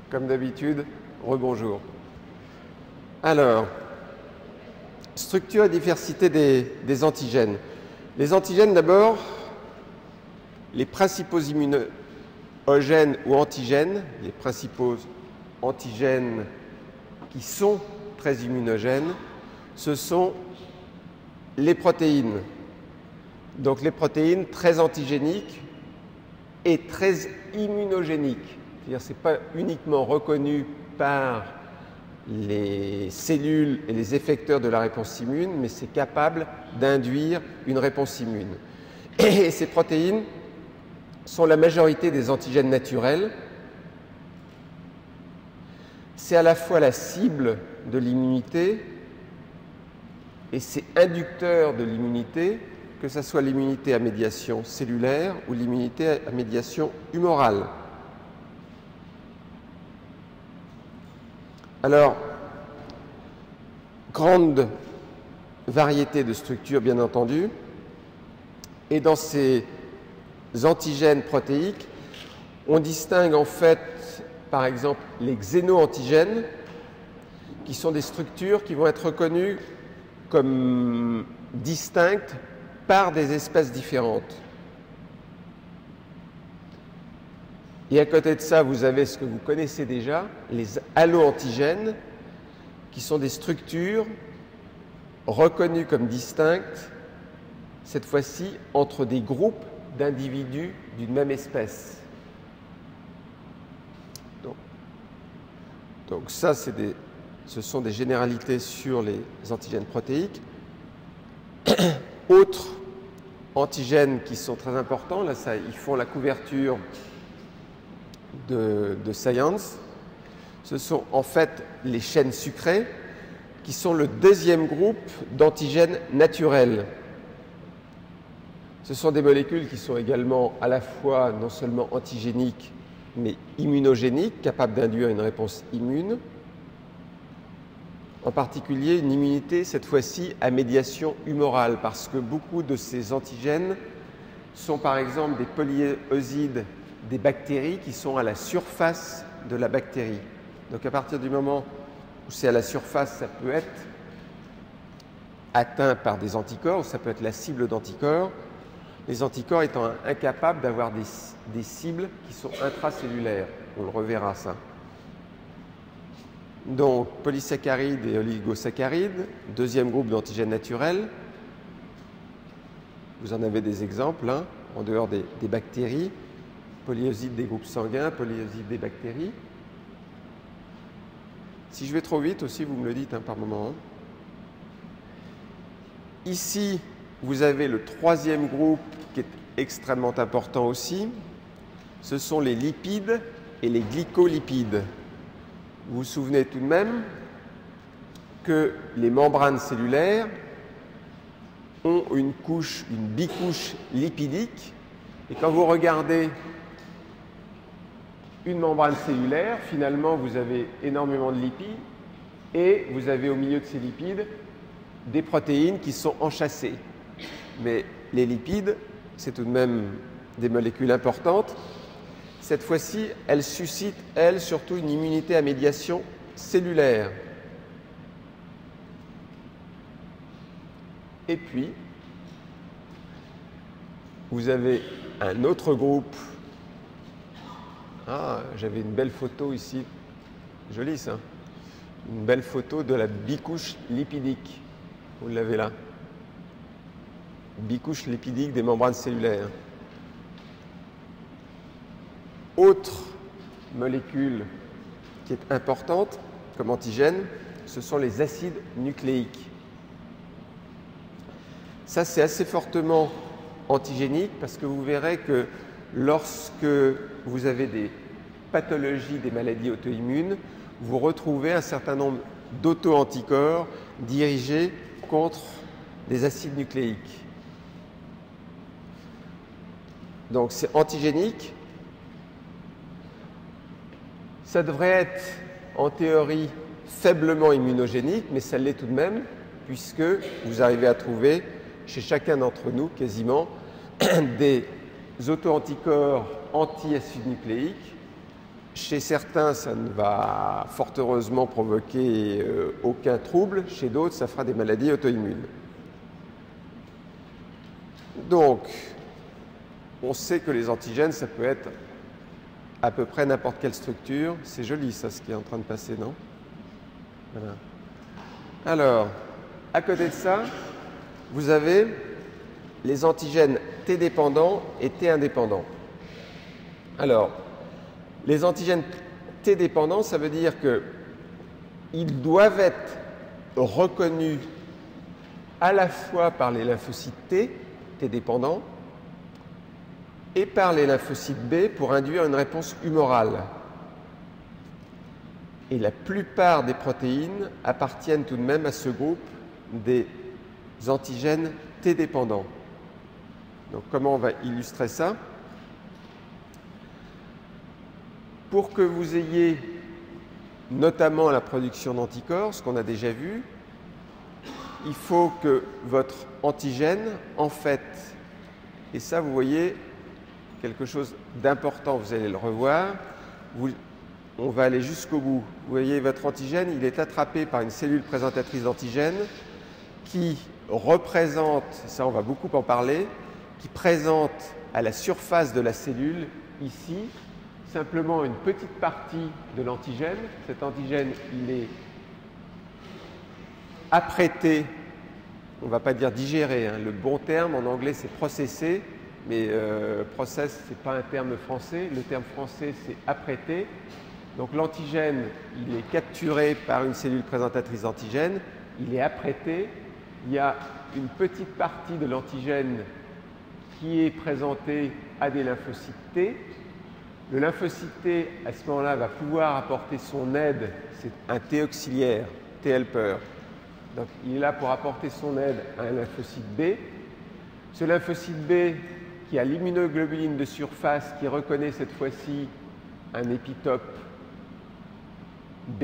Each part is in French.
Comme d'habitude, rebonjour. Alors, structure et diversité des antigènes. Les antigènes, d'abord, les principaux immunogènes ou antigènes, les principaux antigènes qui sont très immunogènes, ce sont les protéines. Donc les protéines très antigéniques et très immunogéniques. C'est-à-dire que ce n'est pas uniquement reconnu par les cellules et les effecteurs de la réponse immune, mais c'est capable d'induire une réponse immune. Et ces protéines sont la majorité des antigènes naturels. C'est à la fois la cible de l'immunité et c'est inducteur de l'immunité, que ce soit l'immunité à médiation cellulaire ou l'immunité à médiation humorale. Alors, grande variété de structures, bien entendu, et dans ces antigènes protéiques, on distingue en fait, par exemple, les xéno-antigènes, qui sont des structures qui vont être reconnues comme distinctes par des espèces différentes. Et à côté de ça, vous avez ce que vous connaissez déjà, les allo-antigènes, qui sont des structures reconnues comme distinctes, cette fois-ci entre des groupes d'individus d'une même espèce. Donc ça, ce sont des généralités sur les antigènes protéiques. Autres antigènes qui sont très importants, là, ils font la couverture de Science, ce sont en fait les chaînes sucrées qui sont le deuxième groupe d'antigènes naturels. Ce sont des molécules qui sont également à la fois non seulement antigéniques mais immunogéniques, capables d'induire une réponse immune, en particulier une immunité cette fois-ci à médiation humorale, parce que beaucoup de ces antigènes sont par exemple des polyosides des bactéries qui sont à la surface de la bactérie. Donc à partir du moment où c'est à la surface, ça peut être atteint par des anticorps, ça peut être la cible d'anticorps, les anticorps étant incapables d'avoir des cibles qui sont intracellulaires. On le reverra ça. Donc polysaccharides et oligosaccharides, deuxième groupe d'antigènes naturels. Vous en avez des exemples, hein, en dehors des bactéries. Polyosides des groupes sanguins, polyosides des bactéries. Si je vais trop vite aussi, vous me le dites hein, par moment. Ici, vous avez le troisième groupe qui est extrêmement important aussi. Ce sont les lipides et les glycolipides. Vous vous souvenez tout de même que les membranes cellulaires ont une bicouche lipidique. Et quand vous regardez une membrane cellulaire, finalement, vous avez énormément de lipides et vous avez au milieu de ces lipides des protéines qui sont enchâssées. Mais les lipides, c'est tout de même des molécules importantes. Cette fois-ci, elles suscitent, elles, surtout une immunité à médiation cellulaire. Et puis, vous avez un autre groupe. Ah, j'avais une belle photo ici. Joli ça. Une belle photo de la bicouche lipidique. Vous l'avez là. Bicouche lipidique des membranes cellulaires. Autre molécule qui est importante comme antigène, ce sont les acides nucléiques. Ça, c'est assez fortement antigénique parce que vous verrez que lorsque vous avez des pathologies, des maladies auto-immunes, vous retrouvez un certain nombre d'auto-anticorps dirigés contre des acides nucléiques. Donc c'est antigénique. Ça devrait être, en théorie, faiblement immunogénique, mais ça l'est tout de même, puisque vous arrivez à trouver, chez chacun d'entre nous, quasiment, des auto-anticorps anti-acides nucléiques Chez certains, ça ne va fort heureusement provoquer aucun trouble. Chez d'autres, ça fera des maladies auto-immunes. Donc, on sait que les antigènes, ça peut être à peu près n'importe quelle structure. C'est joli, ça, ce qui est en train de passer, non? Voilà. Alors, à côté de ça, vous avez les antigènes T dépendants et T indépendants. Alors, les antigènes T dépendants, ça veut dire qu'ils doivent être reconnus à la fois par les lymphocytes T dépendants, et par les lymphocytes B pour induire une réponse humorale. Et la plupart des protéines appartiennent tout de même à ce groupe des antigènes T dépendants. Donc comment on va illustrer ça? Pour que vous ayez notamment la production d'anticorps, ce qu'on a déjà vu, il faut que votre antigène, en fait, et ça vous voyez, quelque chose d'important, vous allez le revoir, on va aller jusqu'au bout. Vous voyez, votre antigène, il est attrapé par une cellule présentatrice d'antigène qui représente, ça on va beaucoup en parler, qui présente à la surface de la cellule, ici, simplement une petite partie de l'antigène. Cet antigène, il est apprêté, on ne va pas dire digéré, hein. Le bon terme en anglais c'est processé, mais process ce n'est pas un terme français, le terme français c'est apprêté. Donc l'antigène, il est capturé par une cellule présentatrice d'antigène, il est apprêté, il y a une petite partie de l'antigène qui est présentée à des lymphocytes T. Le lymphocyte T, à ce moment-là, va pouvoir apporter son aide, c'est un T auxiliaire, T helper. Donc il est là pour apporter son aide à un lymphocyte B. Ce lymphocyte B, qui a l'immunoglobuline de surface, qui reconnaît cette fois-ci un épitope B,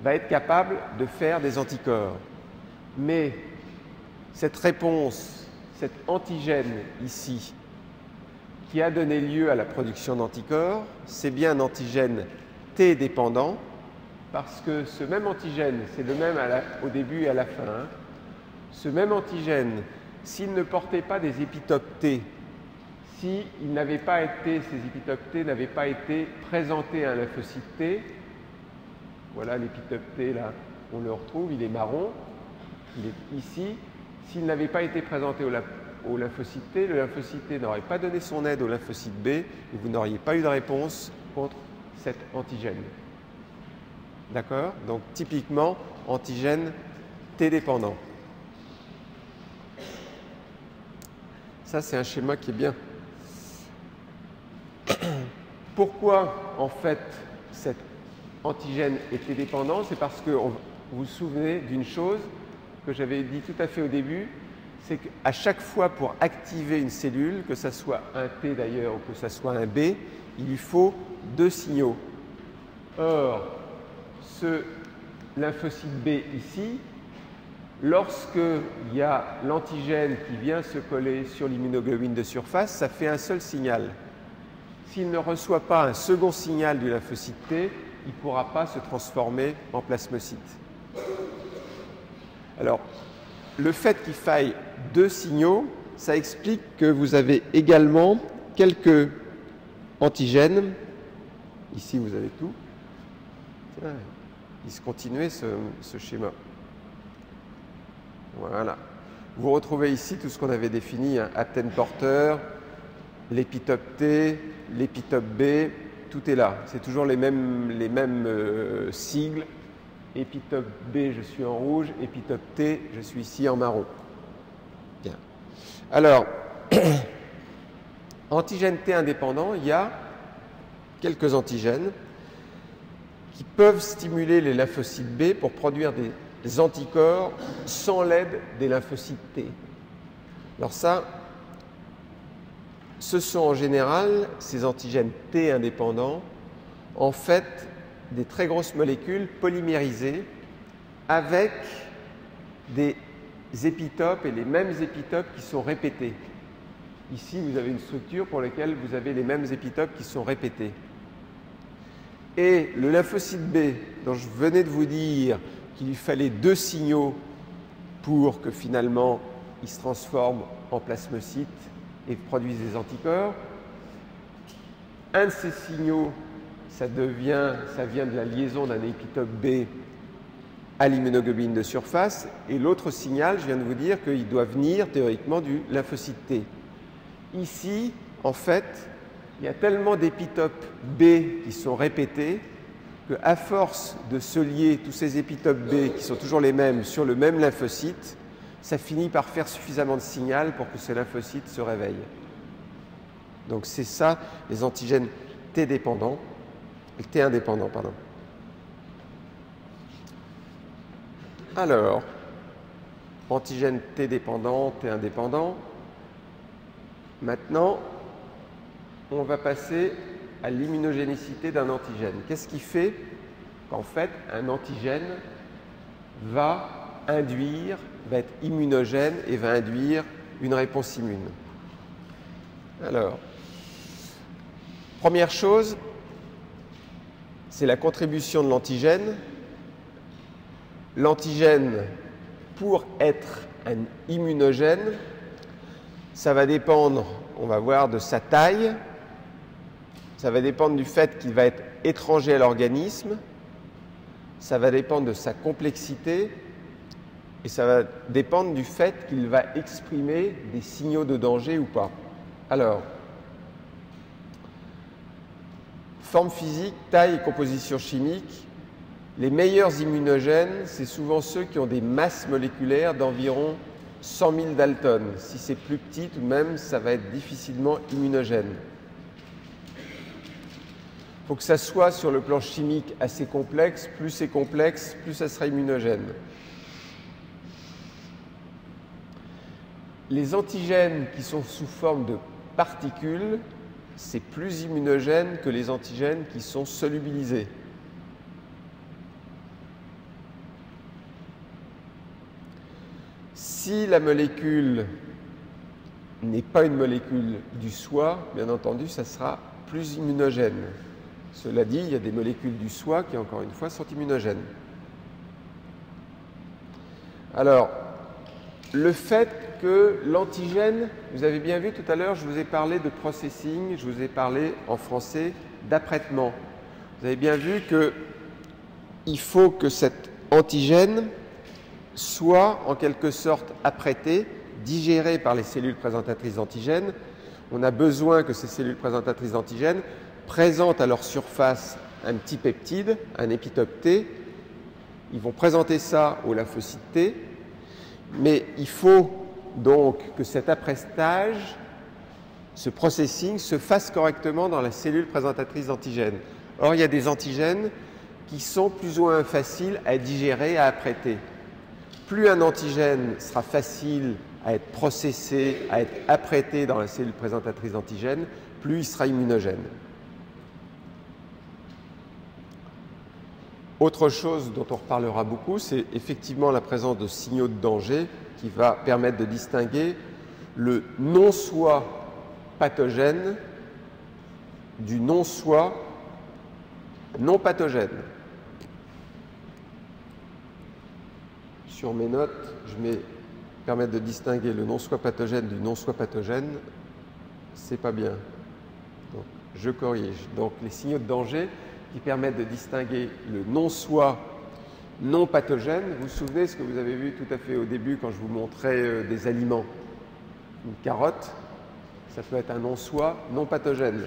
va être capable de faire des anticorps. Mais cette réponse, cet antigène ici, qui a donné lieu à la production d'anticorps, c'est bien un antigène T dépendant, parce que ce même antigène, c'est le même au début et à la fin, hein. Ce même antigène, s'il ne portait pas des épitopes T, si ces épitopes T n'avaient pas été présentés à un lymphocyte T, voilà l'épitope T là, on le retrouve, il est marron, il est ici. S'il n'avait pas été présenté au lymphocyte T, le lymphocyte T n'aurait pas donné son aide au lymphocyte B et vous n'auriez pas eu de réponse contre cet antigène. D'accord? Donc typiquement, antigène T dépendant. Ça, c'est un schéma qui est bien. Pourquoi, en fait, cet antigène est T dépendant? C'est parce que vous vous souvenez d'une chose que j'avais dit tout à fait au début, c'est qu'à chaque fois pour activer une cellule, que ce soit un T d'ailleurs ou que ce soit un B, il lui faut deux signaux. Or, ce lymphocyte B ici, lorsqu'il y a l'antigène qui vient se coller sur l'immunoglobine de surface, ça fait un seul signal. S'il ne reçoit pas un second signal du lymphocyte T, il ne pourra pas se transformer en plasmocyte. Alors, le fait qu'il faille deux signaux, ça explique que vous avez également quelques antigènes. Ici, vous avez tout. Tiens, il se continuait ce schéma. Voilà. Vous retrouvez ici tout ce qu'on avait défini, hein, aptène porteur, l'épitope T, l'épitope B, tout est là. C'est toujours les mêmes sigles. Épitope B, je suis en rouge. Épitope T, je suis ici en marron. Bien. Alors, antigène T indépendant, il y a quelques antigènes qui peuvent stimuler les lymphocytes B pour produire des anticorps sans l'aide des lymphocytes T. Alors ça, ce sont en général, ces antigènes T indépendants, en fait des très grosses molécules polymérisées avec des épitopes et les mêmes épitopes qui sont répétés. Ici, vous avez une structure pour laquelle vous avez les mêmes épitopes qui sont répétés. Et le lymphocyte B, dont je venais de vous dire qu'il lui fallait 2 signaux pour que finalement il se transforme en plasmocyte et produise des anticorps. Un de ces signaux, ça vient de la liaison d'un épitope B à l'immunoglobuline de surface, et l'autre signal, je viens de vous dire qu'il doit venir théoriquement du lymphocyte T. Ici, en fait, il y a tellement d'épitopes B qui sont répétés qu'à force de se lier tous ces épitopes B qui sont toujours les mêmes sur le même lymphocyte, ça finit par faire suffisamment de signal pour que ce lymphocyte se réveille. Donc c'est ça, les antigènes T dépendants, T indépendants, pardon. Alors, antigène T dépendant, T indépendant. Maintenant, on va passer à l'immunogénicité d'un antigène. Qu'est-ce qui fait qu'en fait, un antigène va être immunogène et va induire une réponse immune? Alors, première chose, c'est la contribution de l'antigène. L'antigène, pour être un immunogène, ça va dépendre, on va voir, de sa taille, ça va dépendre du fait qu'il va être étranger à l'organisme, ça va dépendre de sa complexité, et ça va dépendre du fait qu'il va exprimer des signaux de danger ou pas. Alors, forme physique, taille et composition chimique. Les meilleurs immunogènes, c'est souvent ceux qui ont des masses moléculaires d'environ 100 000 Dalton. Si c'est plus petit, tout de même, ça va être difficilement immunogène. Il faut que ça soit sur le plan chimique assez complexe. Plus c'est complexe, plus ça sera immunogène. Les antigènes qui sont sous forme de particules, c'est plus immunogène que les antigènes qui sont solubilisés. Si la molécule n'est pas une molécule du soi, bien entendu, ça sera plus immunogène. Cela dit, il y a des molécules du soi qui, encore une fois, sont immunogènes. Alors, le fait que l'antigène, vous avez bien vu tout à l'heure, je vous ai parlé de processing, je vous ai parlé en français d'apprêtement. Vous avez bien vu qu'il faut que cet antigène soit en quelque sorte apprêté, digéré par les cellules présentatrices d'antigènes. On a besoin que ces cellules présentatrices d'antigènes présentent à leur surface un petit peptide, un épitope T. Ils vont présenter ça au lymphocyte T, mais il faut donc que cet apprêtage, ce processing, se fasse correctement dans la cellule présentatrice d'antigènes. Or, il y a des antigènes qui sont plus ou moins faciles à digérer, à apprêter. Plus un antigène sera facile à être processé, à être apprêté dans la cellule présentatrice d'antigènes, plus il sera immunogène. Autre chose dont on reparlera beaucoup, c'est effectivement la présence de signaux de danger qui va permettre de distinguer le non-soi pathogène du non-soi non pathogène. Sur mes notes, je mets permettre de distinguer le non-soi pathogène du non-soi pathogène. C'est pas bien. Donc, je corrige. Donc, les signaux de danger qui permettent de distinguer le non-soi non pathogène. Vous vous souvenez ce que vous avez vu tout à fait au début quand je vous montrais des aliments? Une carotte, ça peut être un non-soi non pathogène.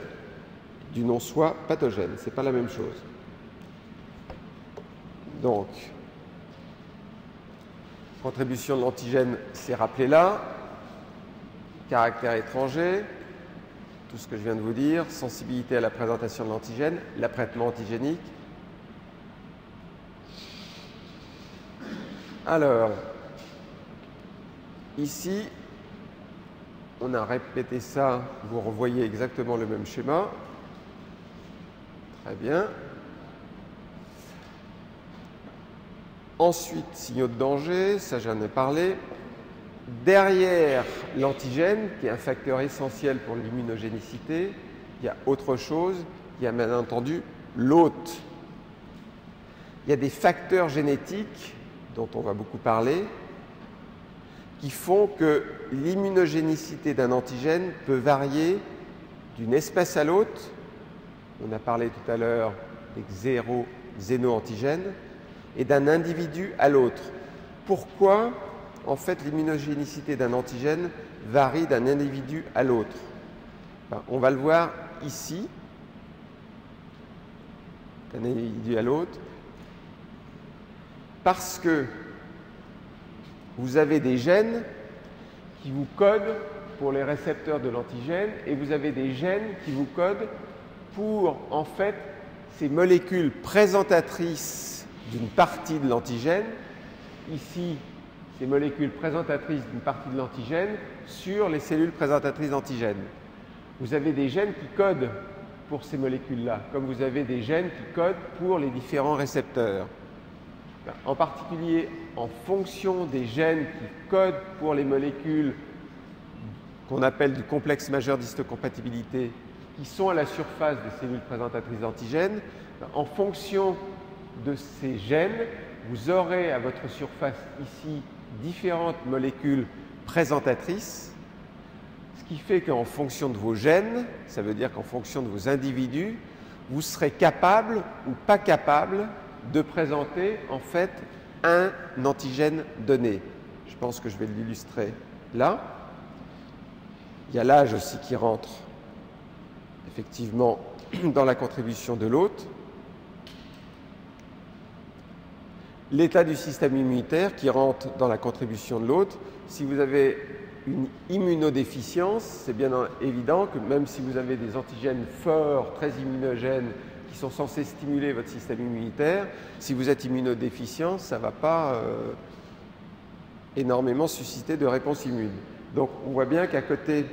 Du non-soi pathogène, ce n'est pas la même chose. Donc, contribution de l'antigène, c'est rappelé là. Caractère étranger, tout ce que je viens de vous dire. Sensibilité à la présentation de l'antigène, l'apprêtement antigénique. Alors, ici, on a répété ça, vous revoyez exactement le même schéma. Très bien. Ensuite, signaux de danger, ça j'en ai parlé. Derrière l'antigène, qui est un facteur essentiel pour l'immunogénicité, il y a autre chose, il y a bien entendu l'hôte, il y a des facteurs génétiques dont on va beaucoup parler qui font que l'immunogénicité d'un antigène peut varier d'une espèce à l'autre. On a parlé tout à l'heure des xéno-antigènes et d'un individu à l'autre. Pourquoi, en fait, l'immunogénicité d'un antigène varie d'un individu à l'autre? On va le voir ici, d'un individu à l'autre, parce que vous avez des gènes qui vous codent pour les récepteurs de l'antigène et vous avez des gènes qui vous codent pour, en fait, ces molécules présentatrices d'une partie de l'antigène. Ici, ces molécules présentatrices d'une partie de l'antigène sur les cellules présentatrices d'antigène. Vous avez des gènes qui codent pour ces molécules-là, comme vous avez des gènes qui codent pour les différents récepteurs. En particulier, en fonction des gènes qui codent pour les molécules qu'on appelle du complexe majeur d'histocompatibilité, qui sont à la surface des cellules présentatrices d'antigènes, en fonction de ces gènes, vous aurez à votre surface ici différentes molécules présentatrices, ce qui fait qu'en fonction de vos gènes, ça veut dire qu'en fonction de vos individus, vous serez capable ou pas capable de présenter en fait un antigène donné. Je pense que je vais l'illustrer là. Il y a l'âge aussi qui rentre effectivement dans la contribution de l'hôte. L'état du système immunitaire qui rentre dans la contribution de l'hôte. Si vous avez une immunodéficience, c'est bien évident que même si vous avez des antigènes forts, très immunogènes, qui sont censés stimuler votre système immunitaire, si vous êtes immunodéficient, ça ne va pas énormément susciter de réponse immune. Donc on voit bien qu'à côté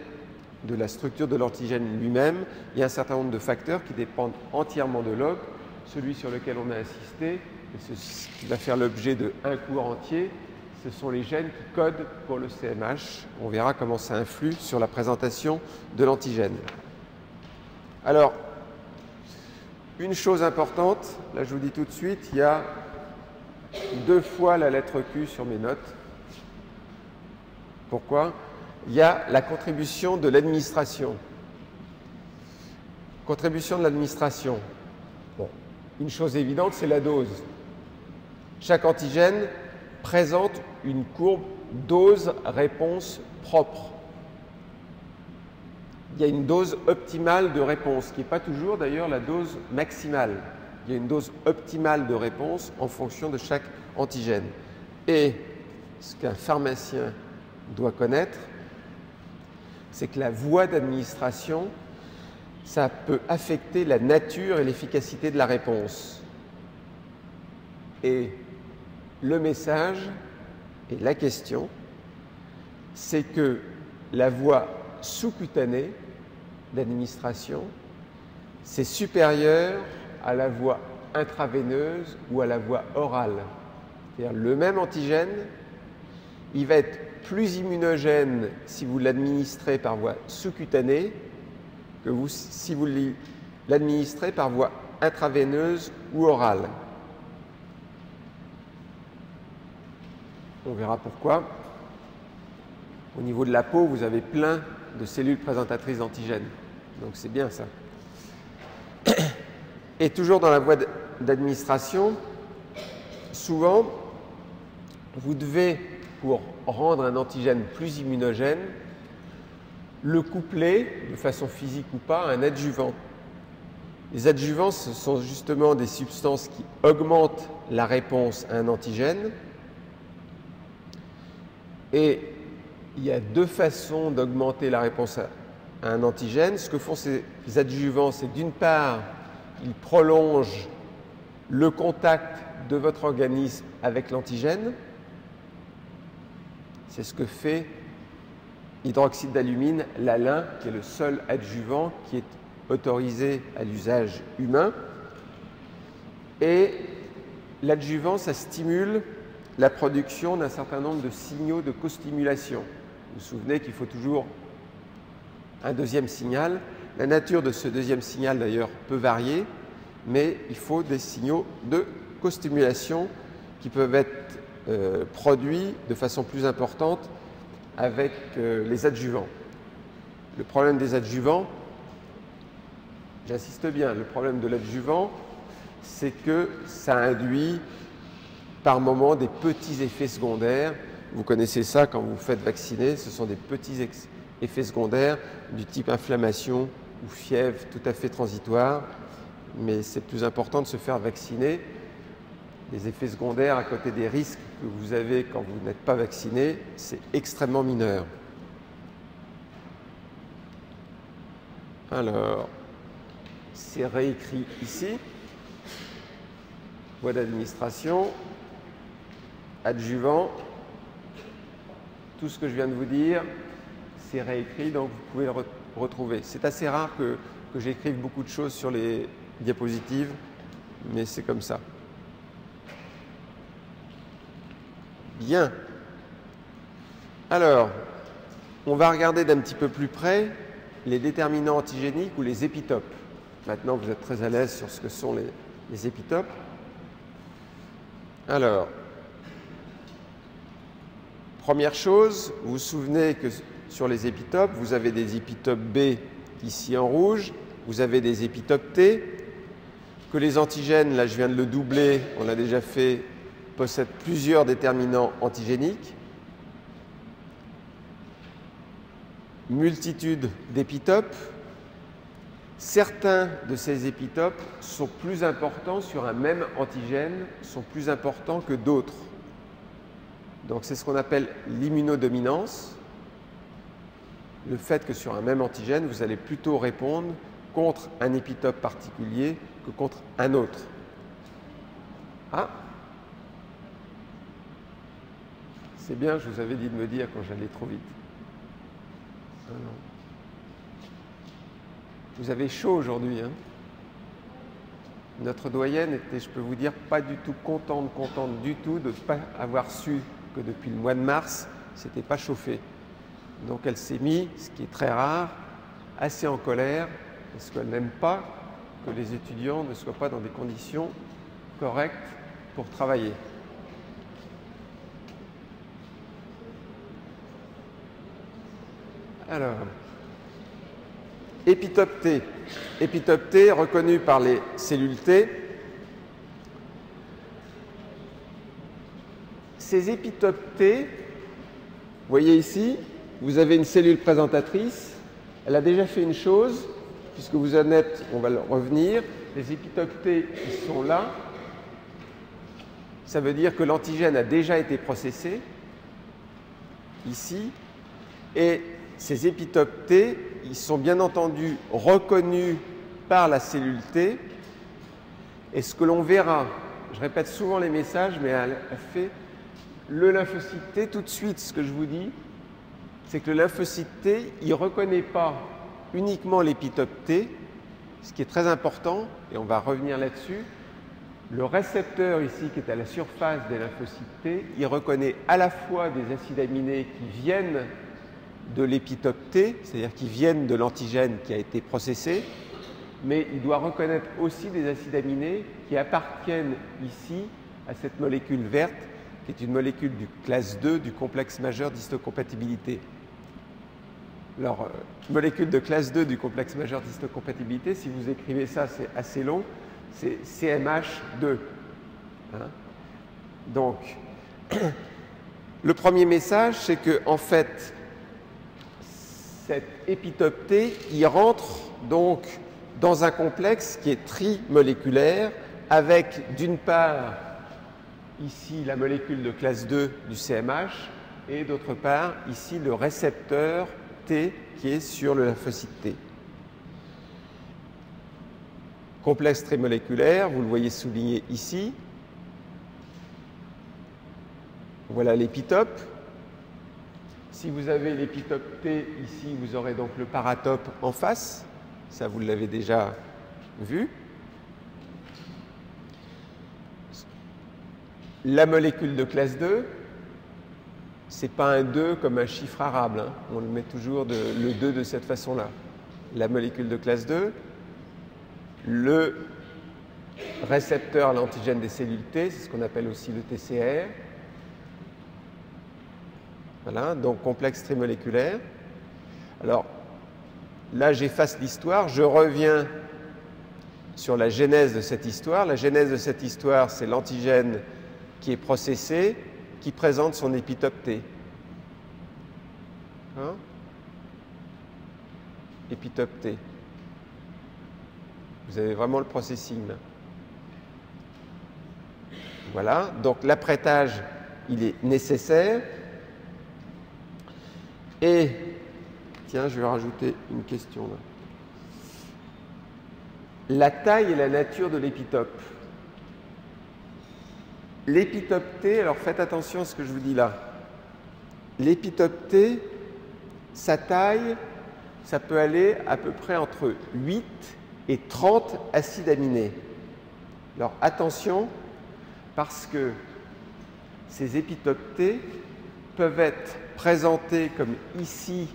de la structure de l'antigène lui-même, il y a un certain nombre de facteurs qui dépendent entièrement de l'hôte. Celui sur lequel on a assisté, et ce qui va faire l'objet d'un cours entier, ce sont les gènes qui codent pour le CMH. On verra comment ça influe sur la présentation de l'antigène. Alors, une chose importante, là je vous dis tout de suite, il y a 2 fois la lettre Q sur mes notes. Pourquoi? Il y a la contribution de l'administration. Contribution de l'administration. Bon, une chose évidente, c'est la dose. Chaque antigène présente une courbe dose-réponse propre. Il y a une dose optimale de réponse, qui n'est pas toujours d'ailleurs la dose maximale. Il y a une dose optimale de réponse en fonction de chaque antigène. Et ce qu'un pharmacien doit connaître, c'est que la voie d'administration, ça peut affecter la nature et l'efficacité de la réponse. Et le message et la question, c'est que la voie sous-cutanée d'administration, c'est supérieur à la voie intraveineuse ou à la voie orale. C'est-à-dire le même antigène, il va être plus immunogène si vous l'administrez par voie sous-cutanée que si vous l'administrez par voie intraveineuse ou orale. On verra pourquoi. Au niveau de la peau, vous avez plein de cellules présentatrices d'antigènes. Donc c'est bien ça. Et toujours dans la voie d'administration, souvent, vous devez, pour rendre un antigène plus immunogène, le coupler, de façon physique ou pas, à un adjuvant. Les adjuvants, ce sont justement des substances qui augmentent la réponse à un antigène. Et il y a 2 façons d'augmenter la réponse à un antigène. Ce que font ces adjuvants, c'est d'une part, ils prolongent le contact de votre organisme avec l'antigène. C'est ce que fait l'hydroxyde d'alumine, l'alun, qui est le seul adjuvant qui est autorisé à l'usage humain. Et l'adjuvant, ça stimule la production d'un certain nombre de signaux de costimulation. Vous vous souvenez qu'il faut toujours un deuxième signal. La nature de ce deuxième signal, d'ailleurs, peut varier. mais il faut des signaux de costimulation qui peuvent être produits de façon plus importante avec les adjuvants. Le problème des adjuvants, j'insiste bien, le problème de l'adjuvant, c'est que ça induit par moment des petits effets secondaires. Vous connaissez ça quand vous vous faites vacciner, ce sont des petits effets secondaires du type inflammation ou fièvre tout à fait transitoire, mais c'est plus important de se faire vacciner. Les effets secondaires à côté des risques que vous avez quand vous n'êtes pas vacciné, c'est extrêmement mineur. Alors, c'est réécrit ici. Voie d'administration, adjuvant. Tout ce que je viens de vous dire, c'est réécrit, donc vous pouvez le retrouver. C'est assez rare que j'écrive beaucoup de choses sur les diapositives, mais c'est comme ça. Bien. Alors, on va regarder d'un petit peu plus près les déterminants antigéniques ou les épitopes. Maintenant, vous êtes très à l'aise sur ce que sont les épitopes. Alors, première chose, vous vous souvenez que sur les épitopes, vous avez des épitopes B ici en rouge, vous avez des épitopes T, que les antigènes, là je viens de le doubler, on l'a déjà fait, possèdent plusieurs déterminants antigéniques, multitude d'épitopes. Certains de ces épitopes sont plus importants sur un même antigène, sont plus importants que d'autres. Donc c'est ce qu'on appelle l'immunodominance, le fait que sur un même antigène, vous allez plutôt répondre contre un épitope particulier que contre un autre. Ah, c'est bien, je vous avais dit de me dire quand j'allais trop vite. Ah non. Vous avez chaud aujourd'hui, hein? Notre doyenne était, je peux vous dire, pas du tout contente du tout de ne pas avoir su que depuis le mois de mars, c'était pas chauffé. Donc elle s'est mise, ce qui est très rare, assez en colère, parce qu'elle n'aime pas que les étudiants ne soient pas dans des conditions correctes pour travailler. Alors, épitope T. Épitope T reconnu par les cellules T. Ces épitopes T, vous voyez ici, vous avez une cellule présentatrice. Elle a déjà fait une chose, puisque vous en êtes, on va revenir. Les épitopes T qui sont là, ça veut dire que l'antigène a déjà été processé, ici, et ces épitopes T, ils sont bien entendu reconnus par la cellule T. Et ce que l'on verra, je répète souvent les messages, mais elle fait le lymphocyte T, tout de suite, ce que je vous dis, c'est que le lymphocyte T, il ne reconnaît pas uniquement l'épitope T, ce qui est très important, et on va revenir là-dessus. Le récepteur ici, qui est à la surface des lymphocytes T, il reconnaît à la fois des acides aminés qui viennent de l'épitope T, c'est-à-dire qui viennent de l'antigène qui a été processé, mais il doit reconnaître aussi des acides aminés qui appartiennent ici à cette molécule verte, qui est une molécule du classe 2 du complexe majeur d'histocompatibilité. Alors, molécule de classe 2 du complexe majeur d'histocompatibilité, si vous écrivez ça, c'est assez long, c'est CMH2. Hein? Donc, le premier message, c'est que en fait, cet épitope T, il rentre donc dans un complexe qui est trimoléculaire avec d'une part ici la molécule de classe 2 du CMH et d'autre part ici le récepteur T qui est sur le lymphocyte T. Complexe trimoléculaire, vous le voyez souligné ici. Voilà l'épitope. Si vous avez l'épitope T ici, vous aurez donc le paratope en face. Ça, vous l'avez déjà vu. La molécule de classe 2, ce n'est pas un 2 comme un chiffre arabe. Hein. On le met toujours le 2 de cette façon-là. La molécule de classe 2, le récepteur à l'antigène des cellules T, c'est ce qu'on appelle aussi le TCR. Voilà, donc complexe trimoléculaire. Alors, là, j'efface l'histoire, je reviens sur la genèse de cette histoire. La genèse de cette histoire, c'est l'antigène qui est processé, qui présente son épitope T. Hein? Épitope T. Vous avez vraiment le processing là. Voilà, donc l'apprêtage, il est nécessaire. Et, tiens, je vais rajouter une question là. La taille et la nature de l'épitope. L'épitope T, alors faites attention à ce que je vous dis là. L'épitope T, sa taille, ça peut aller à peu près entre 8 et 30 acides aminés. Alors attention, parce que ces épitopes T peuvent être présentés comme ici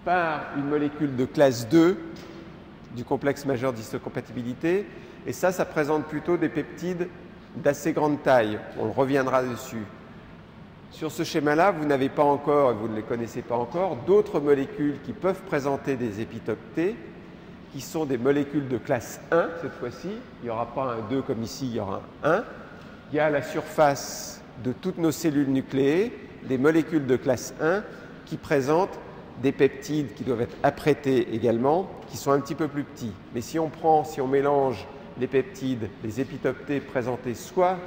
par une molécule de classe 2 du complexe majeur d'histocompatibilité, et ça présente plutôt des peptides d'assez grande taille. On reviendra dessus. Sur ce schéma-là, vous n'avez pas encore, et vous ne les connaissez pas encore, d'autres molécules qui peuvent présenter des épitopes T, qui sont des molécules de classe 1 cette fois-ci. Il n'y aura pas un 2 comme ici, il y aura un 1. Il y a à la surface de toutes nos cellules nucléées des molécules de classe 1 qui présentent des peptides qui doivent être apprêtés également, qui sont un petit peu plus petits. Mais si on mélange les peptides, les épitopes T présentés soit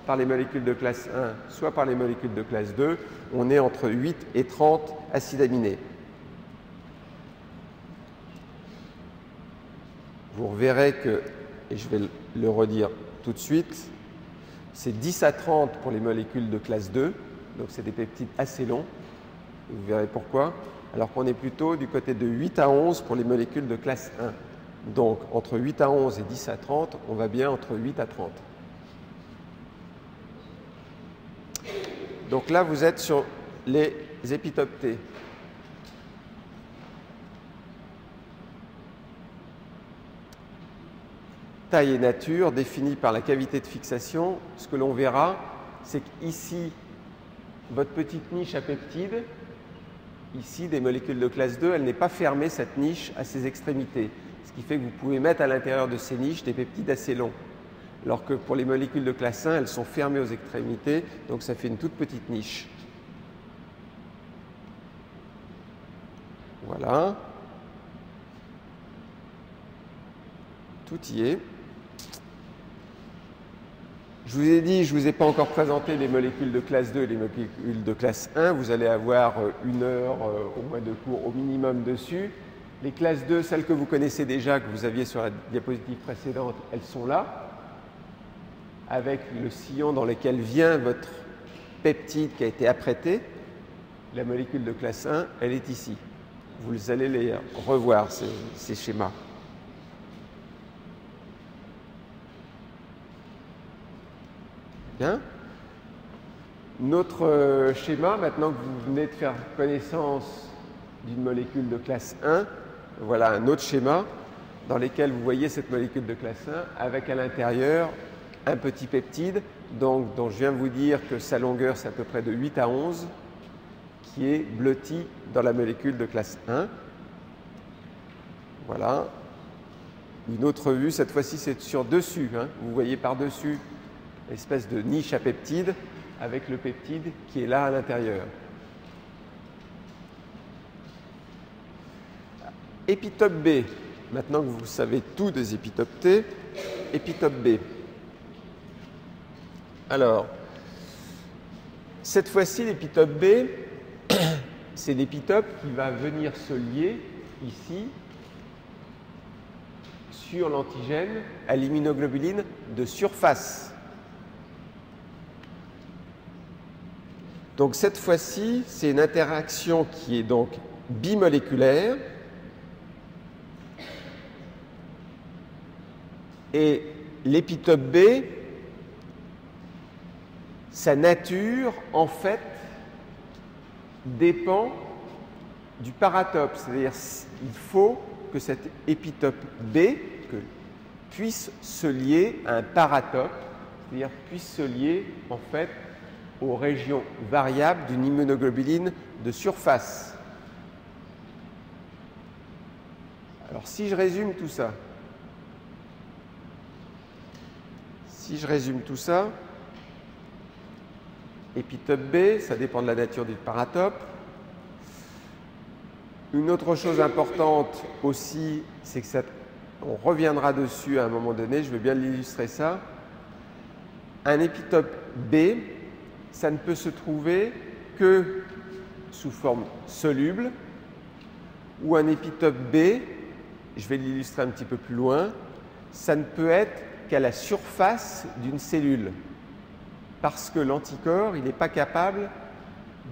par les molécules de classe 1, soit par les molécules de classe 2, on est entre 8 et 30 acides aminés. Vous verrez que, et je vais le redire tout de suite, c'est 10 à 30 pour les molécules de classe 2, donc c'est des peptides assez longs, vous verrez pourquoi, alors qu'on est plutôt du côté de 8 à 11 pour les molécules de classe 1. Donc entre 8 à 11 et 10 à 30, on va bien entre 8 à 30. Donc là, vous êtes sur les épitopes T. Taille et nature définie par la cavité de fixation. Ce que l'on verra, c'est qu'ici, votre petite niche à peptides, ici, des molécules de classe 2, elle n'est pas fermée, cette niche, à ses extrémités. Ce qui fait que vous pouvez mettre à l'intérieur de ces niches des peptides assez longs. Alors que pour les molécules de classe 1, elles sont fermées aux extrémités, donc ça fait une toute petite niche. Voilà. Tout y est. Je vous ai dit, je ne vous ai pas encore présenté les molécules de classe 2 et les molécules de classe 1. Vous allez avoir 1 heure au moins de cours au minimum dessus. Les classes 2, celles que vous connaissez déjà, que vous aviez sur la diapositive précédente, elles sont là, avec le sillon dans lequel vient votre peptide qui a été apprêté. La molécule de classe 1, elle est ici. Vous allez les revoir, ces schémas. Bien. Notre schéma, maintenant que vous venez de faire connaissance d'une molécule de classe 1, voilà un autre schéma dans lequel vous voyez cette molécule de classe 1 avec à l'intérieur un petit peptide, donc, dont je viens de vous dire que sa longueur c'est à peu près de 8 à 11, qui est blotti dans la molécule de classe 1. Voilà. Une autre vue, cette fois-ci c'est sur dessus. Hein. Vous voyez par-dessus l'espèce de niche à peptide avec le peptide qui est là à l'intérieur. Épitope B. Maintenant que vous savez tout des épitopes T, épitope B. Alors, cette fois-ci, l'épitope B, c'est l'épitope qui va venir se lier ici sur l'antigène à l'immunoglobuline de surface. Donc cette fois-ci, c'est une interaction qui est donc bimoléculaire. Et l'épitope B, sa nature, en fait, dépend du paratope. C'est-à-dire qu'il faut que cette épitope B, que puisse se lier à un paratope, c'est-à-dire puisse se lier en fait aux régions variables d'une immunoglobuline de surface. Alors si je résume tout ça, épitope B, ça dépend de la nature du paratope. Une autre chose importante aussi, c'est que on reviendra dessus à un moment donné, je vais bien l'illustrer ça. Un épitope B, ça ne peut se trouver que sous forme soluble, ou un épitope B, je vais l'illustrer un petit peu plus loin, ça ne peut être qu'à la surface d'une cellule, parce que l'anticorps, il n'est pas capable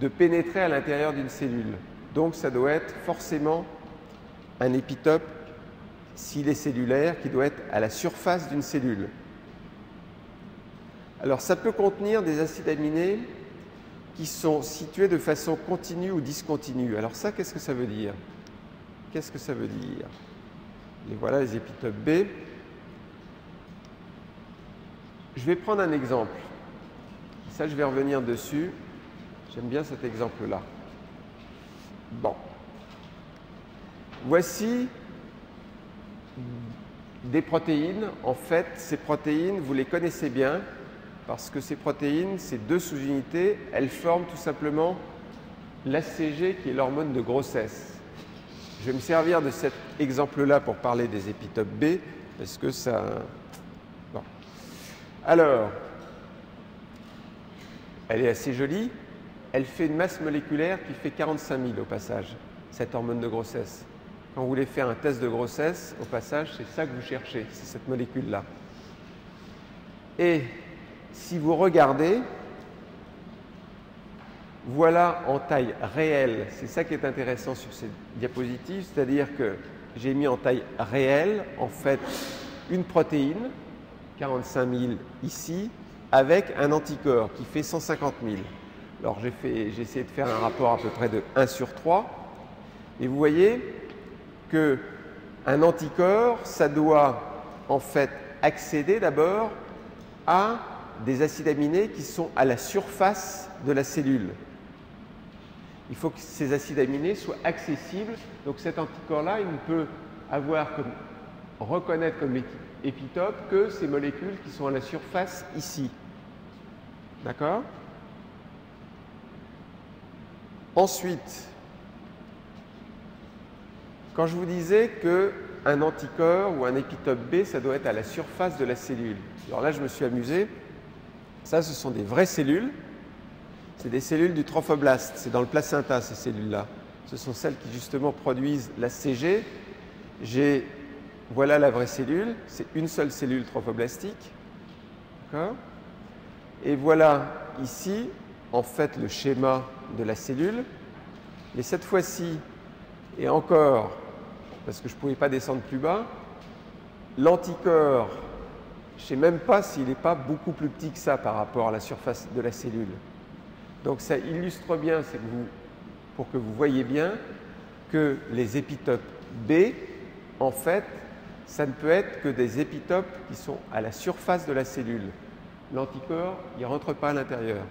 de pénétrer à l'intérieur d'une cellule. Donc ça doit être forcément un épitope, s'il est cellulaire, qui doit être à la surface d'une cellule. Alors ça peut contenir des acides aminés qui sont situés de façon continue ou discontinue. Alors ça, qu'est-ce que ça veut dire? Qu'est-ce que ça veut dire? Et voilà les épitopes B. Je vais prendre un exemple. Ça, je vais revenir dessus. J'aime bien cet exemple-là. Bon. Voici des protéines. En fait, ces protéines, vous les connaissez bien parce que ces protéines, ces deux sous-unités, elles forment tout simplement l'HCG qui est l'hormone de grossesse. Je vais me servir de cet exemple-là pour parler des épitopes B parce que ça... Bon. Alors, elle est assez jolie. Elle fait une masse moléculaire qui fait 45 000 au passage, cette hormone de grossesse. Quand vous voulez faire un test de grossesse, au passage, c'est ça que vous cherchez, c'est cette molécule-là. Et si vous regardez, voilà en taille réelle, c'est ça qui est intéressant sur cette diapositive, c'est-à-dire que j'ai mis en taille réelle, en fait, une protéine, 45 000 ici, avec un anticorps qui fait 150 000. Alors j'ai essayé de faire un rapport à peu près de 1 sur 3. Et vous voyez qu'un anticorps, ça doit en fait accéder d'abord à des acides aminés qui sont à la surface de la cellule. Il faut que ces acides aminés soient accessibles. Donc cet anticorps-là, il ne peut reconnaître comme épitope que ces molécules qui sont à la surface ici. D'accord ? Ensuite, quand je vous disais qu'un anticorps ou un épitope B, ça doit être à la surface de la cellule. Alors là, je me suis amusé. Ça, ce sont des vraies cellules. C'est des cellules du trophoblaste. C'est dans le placenta, ces cellules-là. Ce sont celles qui, justement, produisent l'HCG. Voilà la vraie cellule. C'est une seule cellule trophoblastique. D'accord ? Et voilà ici, en fait, le schéma de la cellule. Et cette fois-ci, et encore, parce que je ne pouvais pas descendre plus bas, l'anticorps, je ne sais même pas s'il n'est pas beaucoup plus petit que ça par rapport à la surface de la cellule. Donc ça illustre bien, pour que vous voyez bien, que les épitopes B, en fait, ça ne peut être que des épitopes qui sont à la surface de la cellule. L'anticorps, il ne rentre pas à l'intérieur.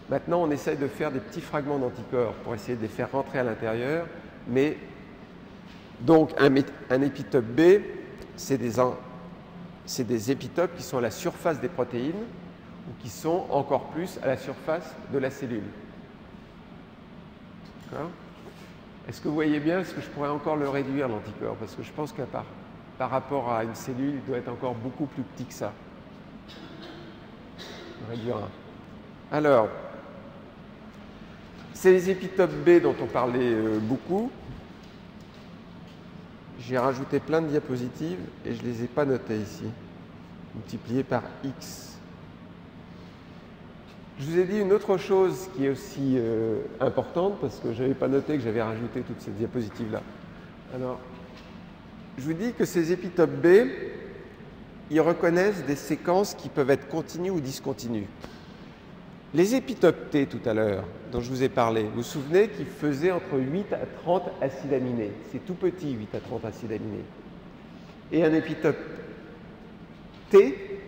Maintenant, on essaye de faire des petits fragments d'anticorps pour essayer de les faire rentrer à l'intérieur. Mais donc, un épitope B, c'est des épitopes qui sont à la surface des protéines ou qui sont encore plus à la surface de la cellule. D'accord ? Est-ce que vous voyez bien? Est-ce que je pourrais encore le réduire, l'anticorps? Parce que je pense que par rapport à une cellule, il doit être encore beaucoup plus petit que ça. Réduire un. Alors, c'est les épitopes B dont on parlait beaucoup. J'ai rajouté plein de diapositives et je ne les ai pas notées ici. Multiplié par X. Je vous ai dit une autre chose qui est aussi importante parce que je n'avais pas noté que j'avais rajouté toutes ces diapositives-là. Alors, je vous dis que ces épitopes B, ils reconnaissent des séquences qui peuvent être continues ou discontinues. Les épitopes T tout à l'heure, dont je vous ai parlé, vous vous souvenez qu'ils faisaient entre 8 à 30 acides aminés. C'est tout petit, 8 à 30 acides aminés. Et un épitope T,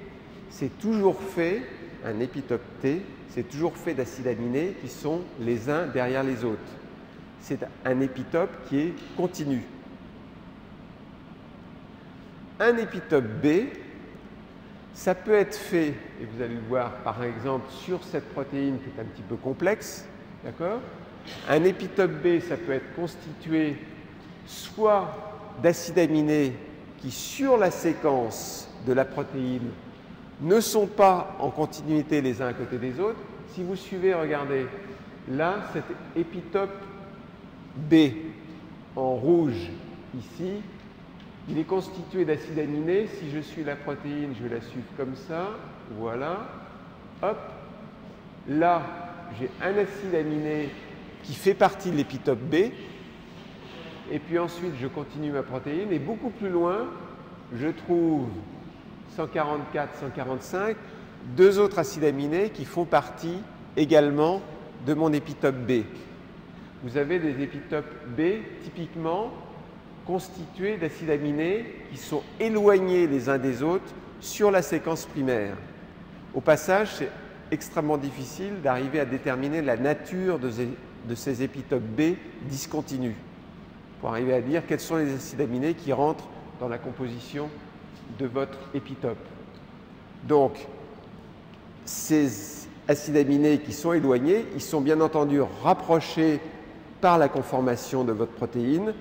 c'est toujours fait, un épitope T, c'est toujours fait d'acides aminés qui sont les uns derrière les autres. C'est un épitope qui est continu. Un épitope B, ça peut être fait, et vous allez le voir par exemple sur cette protéine qui est un petit peu complexe, d'accord? Un épitope B, ça peut être constitué soit d'acides aminés qui, sur la séquence de la protéine, ne sont pas en continuité les uns à côté des autres. Si vous suivez, regardez, là, cet épitope B en rouge ici, il est constitué d'acides aminés. Si je suis la protéine, je vais la suivre comme ça. Voilà. Hop. Là, j'ai un acide aminé qui fait partie de l'épitope B. Et puis ensuite, je continue ma protéine. Et beaucoup plus loin, je trouve 144, 145, deux autres acides aminés qui font partie également de mon épitope B. Vous avez des épitopes B typiquement constitués d'acides aminés qui sont éloignés les uns des autres sur la séquence primaire. Au passage, c'est extrêmement difficile d'arriver à déterminer la nature de ces épitopes B discontinus pour arriver à dire quels sont les acides aminés qui rentrent dans la composition de votre épitope. Donc, ces acides aminés qui sont éloignés, ils sont bien entendu rapprochés par la conformation de votre protéine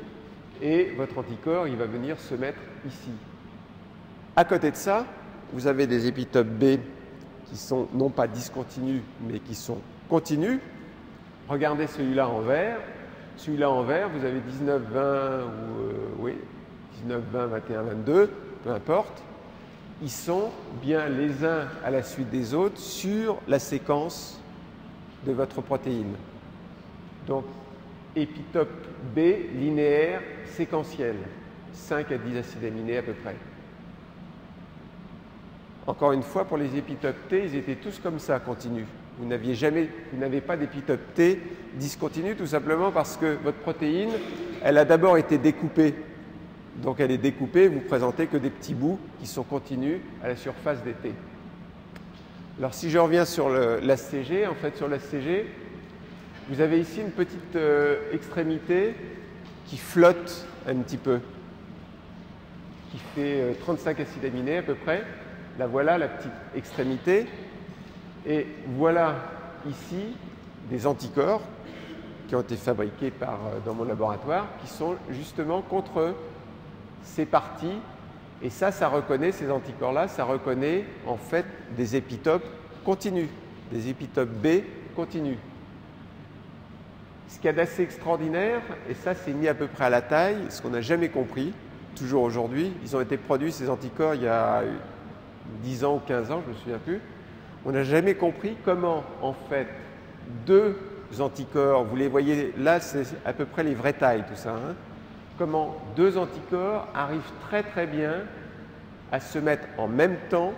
et votre anticorps, il va venir se mettre ici. À côté de ça, vous avez des épitopes B qui sont non pas discontinus, mais qui sont continus. Regardez celui-là en vert. Celui-là en vert, vous avez 19, 20 ou 19, 20, 21, 22, peu importe. Ils sont bien les uns à la suite des autres sur la séquence de votre protéine. Donc, épitope B linéaire séquentiel, 5 à 10 acides aminés à peu près. Encore une fois, pour les épitopes T, ils étaient tous comme ça, continus. Vous n'avez pas d'épitope T discontinu, tout simplement parce que votre protéine, elle a d'abord été découpée. Donc elle est découpée, vous ne présentez que des petits bouts qui sont continus à la surface des T. Alors si je reviens sur l'ACG, en fait sur l'ACG, vous avez ici une petite extrémité qui flotte un petit peu, qui fait 35 acides aminés à peu près. Là voilà la petite extrémité. Et voilà ici des anticorps qui ont été fabriqués dans mon laboratoire, qui sont justement contre ces parties. Et ça reconnaît, ces anticorps-là, ça reconnaît en fait des épitopes continus, des épitopes B continus. Ce qu'il y a d'assez extraordinaire, et ça c'est mis à peu près à la taille, ce qu'on n'a jamais compris, toujours aujourd'hui, ils ont été produits, ces anticorps, il y a 10 ans ou 15 ans, je ne me souviens plus. On n'a jamais compris comment, en fait, deux anticorps, vous les voyez là, c'est à peu près les vraies tailles, tout ça, hein, comment deux anticorps arrivent très très bien à se mettre en même temps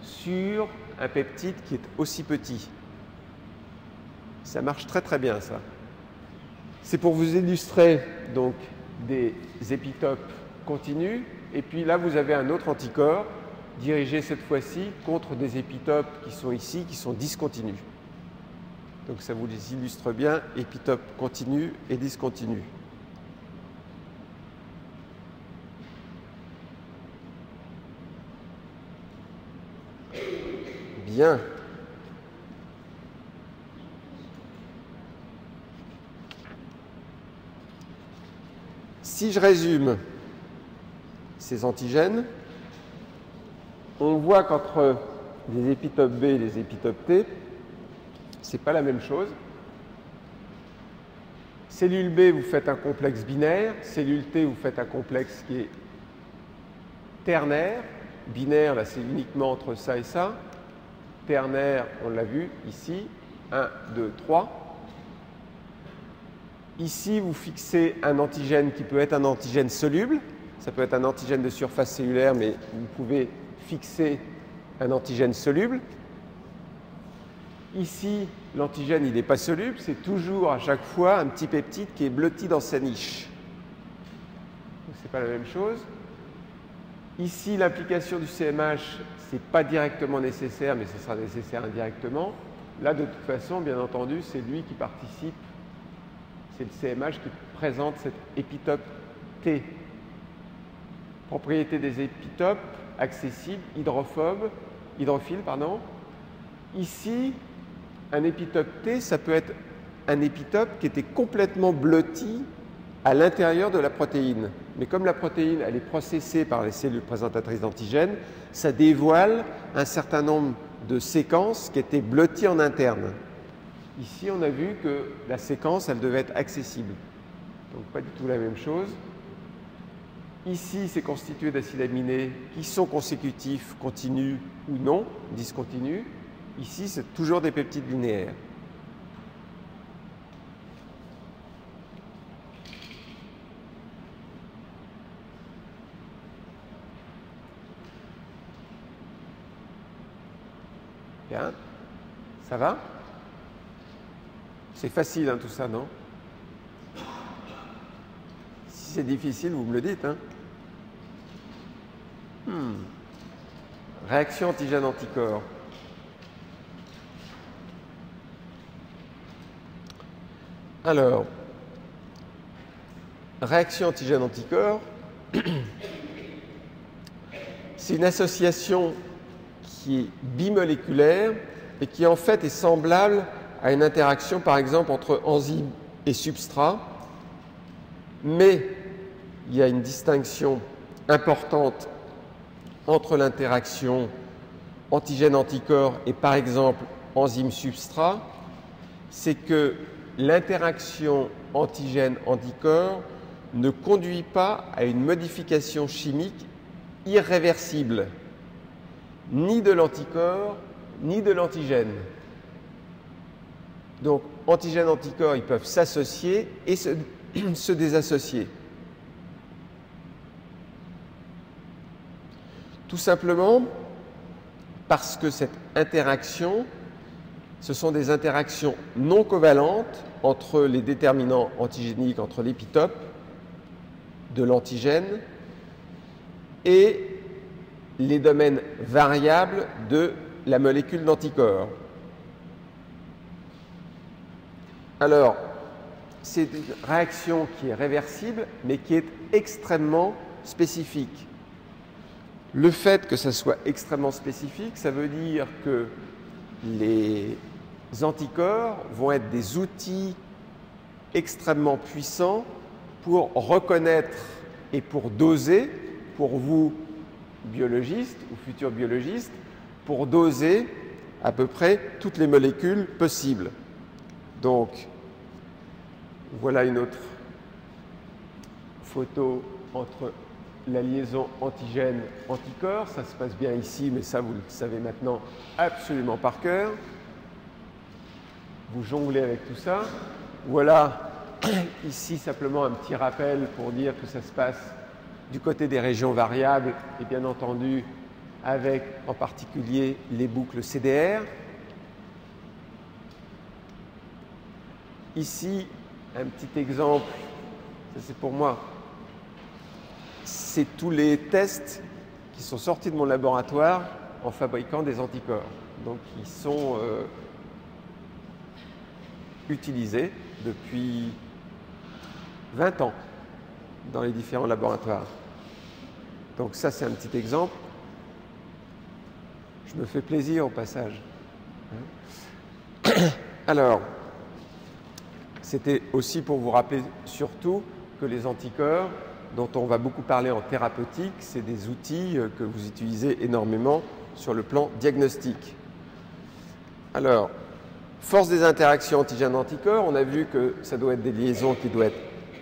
sur un peptide qui est aussi petit. Ça marche très très bien, ça. C'est pour vous illustrer donc des épitopes continus, et puis là vous avez un autre anticorps dirigé cette fois-ci contre des épitopes qui sont ici, qui sont discontinus. Donc ça vous les illustre bien, épitopes continus et discontinus. Bien. Si je résume ces antigènes, on voit qu'entre les épitopes B et les épitopes T, ce n'est pas la même chose. Cellule B, vous faites un complexe binaire. Cellule T, vous faites un complexe qui est ternaire. Binaire, là, c'est uniquement entre ça et ça. Ternaire, on l'a vu ici. 1, 2, 3. Ici, vous fixez un antigène qui peut être un antigène soluble. Ça peut être un antigène de surface cellulaire, mais vous pouvez fixer un antigène soluble. Ici, l'antigène, il n'est pas soluble. C'est toujours, à chaque fois, un petit peptide qui est blotti dans sa niche. Ce n'est pas la même chose. Ici, l'application du CMH, ce n'est pas directement nécessaire, mais ce sera nécessaire indirectement. Là, de toute façon, bien entendu, c'est lui qui participe, c'est le CMH qui présente cet épitope T. Propriété des épitopes, accessible, hydrophile. Ici, un épitope T, ça peut être un épitope qui était complètement blotti à l'intérieur de la protéine. Mais comme la protéine, elle est processée par les cellules présentatrices d'antigènes, ça dévoile un certain nombre de séquences qui étaient blotties en interne. Ici, on a vu que la séquence, elle devait être accessible. Donc, pas du tout la même chose. Ici, c'est constitué d'acides aminés qui sont consécutifs, continus ou non, discontinus. Ici, c'est toujours des peptides linéaires. Bien. Ça va? C'est facile, hein, tout ça, non? Si c'est difficile, vous me le dites. Hein? Réaction antigène-anticorps. Alors, réaction antigène-anticorps, c'est une association qui est bimoléculaire et qui en fait est semblable à une interaction par exemple entre enzyme et substrat, mais il y a une distinction importante entre l'interaction antigène-anticorps et par exemple enzyme-substrat, c'est que l'interaction antigène-anticorps ne conduit pas à une modification chimique irréversible, ni de l'anticorps, ni de l'antigène. Donc, antigène-anticorps, ils peuvent s'associer et se désassocier. Tout simplement parce que cette interaction, ce sont des interactions non covalentes entre les déterminants antigéniques, entre l'épitope de l'antigène et les domaines variables de la molécule d'anticorps. Alors, c'est une réaction qui est réversible, mais qui est extrêmement spécifique. Le fait que ça soit extrêmement spécifique, ça veut dire que les anticorps vont être des outils extrêmement puissants pour reconnaître et pour doser, pour vous, biologistes ou futurs biologistes, pour doser à peu près toutes les molécules possibles. Donc, voilà une autre photo entre la liaison antigène-anticorps. Ça se passe bien ici, mais ça, vous le savez maintenant absolument par cœur. Vous jonglez avec tout ça. Voilà, ici, simplement un petit rappel pour dire que ça se passe du côté des régions variables et bien entendu avec en particulier les boucles CDR. Ici, un petit exemple, ça c'est pour moi, c'est tous les tests qui sont sortis de mon laboratoire en fabriquant des anticorps. Donc ils sont utilisés depuis 20 ans dans les différents laboratoires. Donc ça, c'est un petit exemple. Je me fais plaisir au passage. Alors, c'était aussi pour vous rappeler surtout que les anticorps, dont on va beaucoup parler en thérapeutique, c'est des outils que vous utilisez énormément sur le plan diagnostique. Alors, force des interactions antigène-anticorps, on a vu que ça doit être des liaisons qui doivent être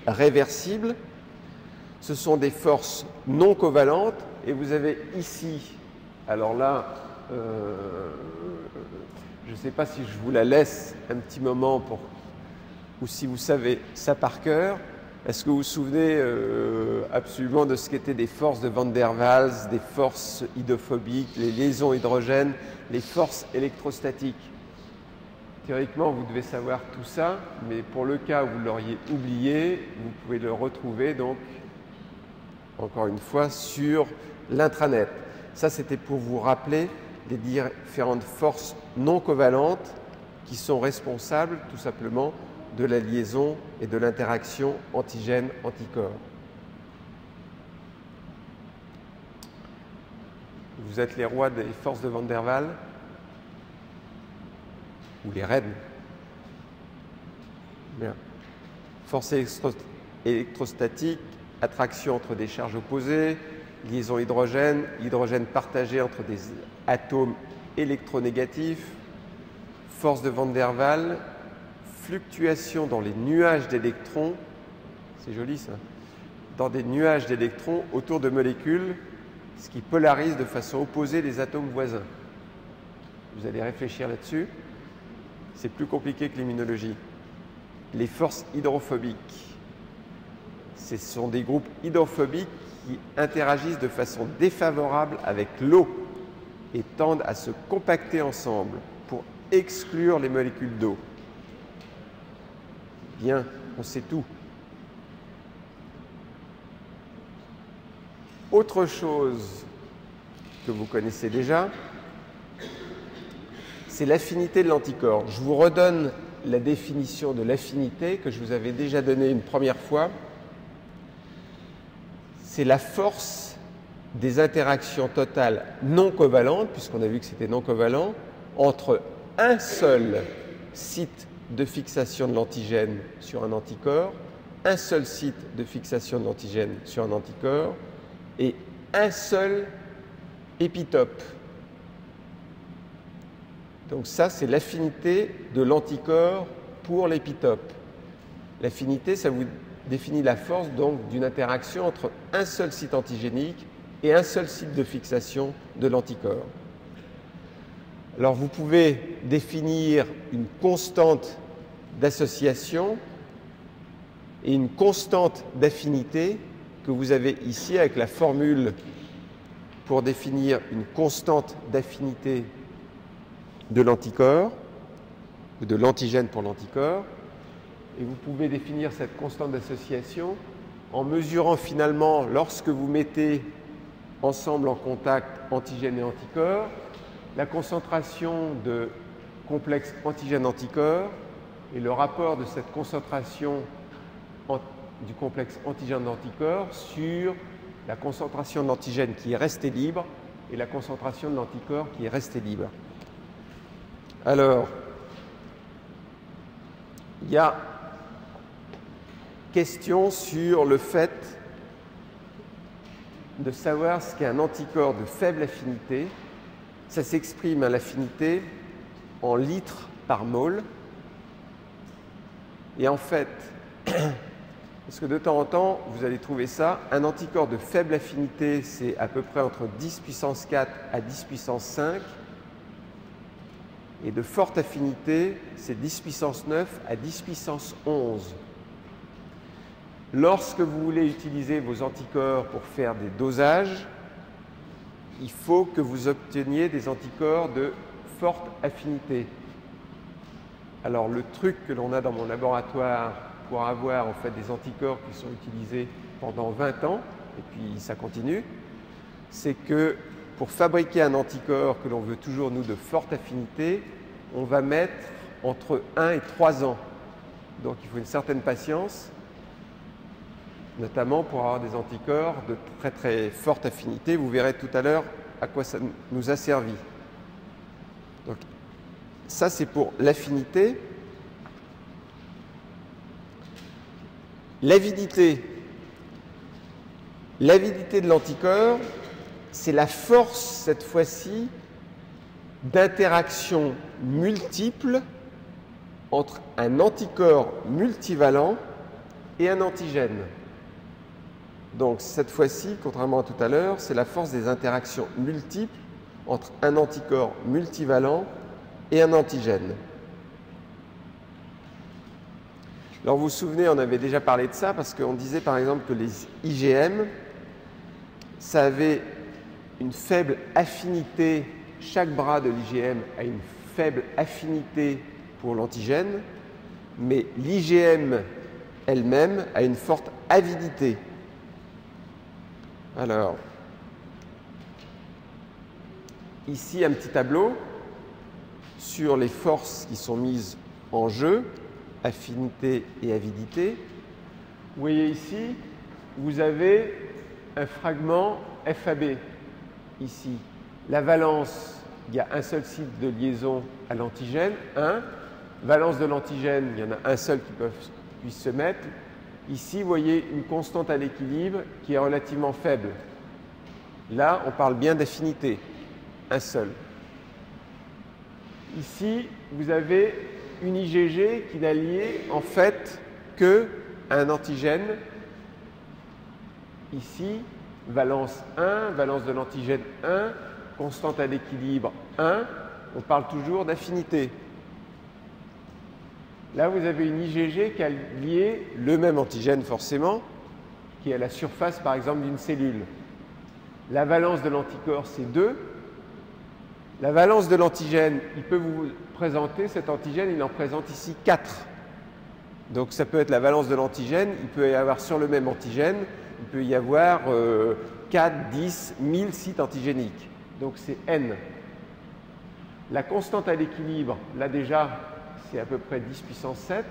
réversibles. Ce sont des forces non covalentes et vous avez ici, alors là, je ne sais pas si je vous la laisse un petit moment ou si vous savez ça par cœur. Est-ce que vous vous souvenez absolument de ce qu'étaient des forces de Van der Waals, des forces hydrophobiques, les liaisons hydrogènes, les forces électrostatiques? Théoriquement, vous devez savoir tout ça, mais pour le cas où vous l'auriez oublié, vous pouvez le retrouver donc, encore une fois, sur l'intranet. Ça, c'était pour vous rappeler les différentes forces non covalentes qui sont responsables tout simplement de la liaison et de l'interaction antigène-anticorps. Vous êtes les rois des forces de Van der Waals ou les reines. Bien. Force électrostatique, attraction entre des charges opposées, liaison hydrogène, hydrogène partagé entre des atomes électronégatifs, force de Van der Waals, fluctuation dans les nuages d'électrons, c'est joli ça, dans des nuages d'électrons autour de molécules, ce qui polarise de façon opposée les atomes voisins. Vous allez réfléchir là-dessus. C'est plus compliqué que l'immunologie. Les forces hydrophobiques. Ce sont des groupes hydrophobiques qui interagissent de façon défavorable avec l'eau et tendent à se compacter ensemble pour exclure les molécules d'eau. Bien, on sait tout. Autre chose que vous connaissez déjà, c'est l'affinité de l'anticorps. Je vous redonne la définition de l'affinité que je vous avais déjà donnée une première fois. C'est la force des interactions totales non covalentes, puisqu'on a vu que c'était non covalent, entre un seul site de fixation de l'antigène sur un anticorps, un seul site de fixation de l'antigène sur un anticorps et un seul épitope. Donc ça, c'est l'affinité de l'anticorps pour l'épitope. L'affinité, ça vous définit la force donc d'une interaction entre un seul site antigénique et un seul site de fixation de l'anticorps. Alors vous pouvez définir une constante d'association et une constante d'affinité que vous avez ici avec la formule pour définir une constante d'affinité de l'anticorps ou de l'antigène pour l'anticorps. Et vous pouvez définir cette constante d'association en mesurant finalement, lorsque vous mettez ensemble en contact antigène et anticorps, la concentration de complexe antigène-anticorps et le rapport de cette concentration du complexe antigène-anticorps sur la concentration de l'antigène qui est restée libre et la concentration de l'anticorps qui est restée libre. Alors, il y a question sur le fait de savoir ce qu'est un anticorps de faible affinité. Ça s'exprime à l'affinité en litres par mol. Et en fait, parce que de temps en temps, vous allez trouver ça, un anticorps de faible affinité, c'est à peu près entre 10 puissance 4 à 10 puissance 5. Et de forte affinité, c'est 10 puissance 9 à 10 puissance 11. Lorsque vous voulez utiliser vos anticorps pour faire des dosages, il faut que vous obteniez des anticorps de forte affinité. Alors le truc que l'on a dans mon laboratoire pour avoir en fait des anticorps qui sont utilisés pendant 20 ans, et puis ça continue, c'est que pour fabriquer un anticorps que l'on veut toujours, nous, de forte affinité, on va mettre entre 1 et 3 ans. Donc il faut une certaine patience, notamment pour avoir des anticorps de très très forte affinité. Vous verrez tout à l'heure à quoi ça nous a servi. Donc ça, c'est pour l'affinité. L'avidité. L'avidité de l'anticorps, c'est la force, cette fois-ci, d'interactions multiples entre un anticorps multivalent et un antigène. Donc cette fois-ci, contrairement à tout à l'heure, c'est la force des interactions multiples entre un anticorps multivalent et un antigène. Alors vous vous souvenez, on avait déjà parlé de ça parce qu'on disait par exemple que les IgM, ça avait une faible affinité, chaque bras de l'IgM a une faible affinité pour l'antigène, mais l'IgM elle-même a une forte avidité. Alors, ici un petit tableau sur les forces qui sont mises en jeu, affinité et avidité. Vous voyez ici, vous avez un fragment FAB ici. La valence, il y a un seul site de liaison à l'antigène, 1. Valence de l'antigène, il y en a un seul qui puisse se mettre. Ici, vous voyez une constante à l'équilibre qui est relativement faible. Là, on parle bien d'affinité, un seul. Ici, vous avez une IgG qui n'a lié en fait qu'à un antigène. Ici, valence 1, valence de l'antigène 1, constante à l'équilibre 1, on parle toujours d'affinité. Là, vous avez une IgG qui a lié le même antigène forcément, qui est à la surface par exemple d'une cellule. La valence de l'anticorps, c'est 2. La valence de l'antigène, il peut vous présenter, cet antigène, il en présente ici 4. Donc ça peut être la valence de l'antigène, il peut y avoir sur le même antigène, il peut y avoir 4, 10, 1000 sites antigéniques. Donc c'est N. La constante à l'équilibre, là déjà, c'est à peu près 10 puissance 7.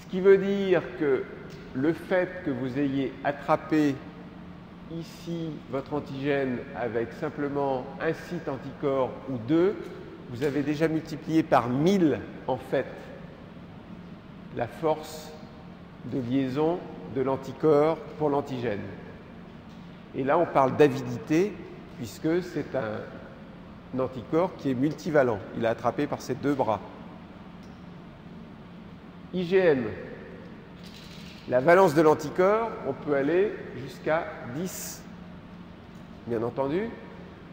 Ce qui veut dire que le fait que vous ayez attrapé ici votre antigène avec simplement un site anticorps ou 2, vous avez déjà multiplié par 1000 en fait la force de liaison de l'anticorps pour l'antigène. Et là, on parle d'avidité puisque c'est un anticorps qui est multivalent. Il est attrapé par ses 2 bras. IgM. La valence de l'anticorps, on peut aller jusqu'à 10, bien entendu.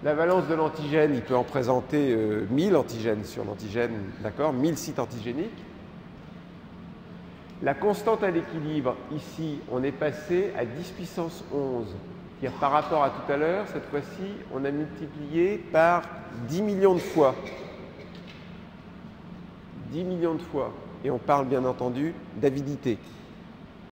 La valence de l'antigène, il peut en présenter 1000 antigènes sur l'antigène, d'accord, 1000 sites antigéniques. La constante à l'équilibre, ici, on est passé à 10 puissance 11. C'est-à-dire par rapport à tout à l'heure, cette fois-ci, on a multiplié par 10 millions de fois. 10 millions de fois. Et on parle bien entendu d'avidité.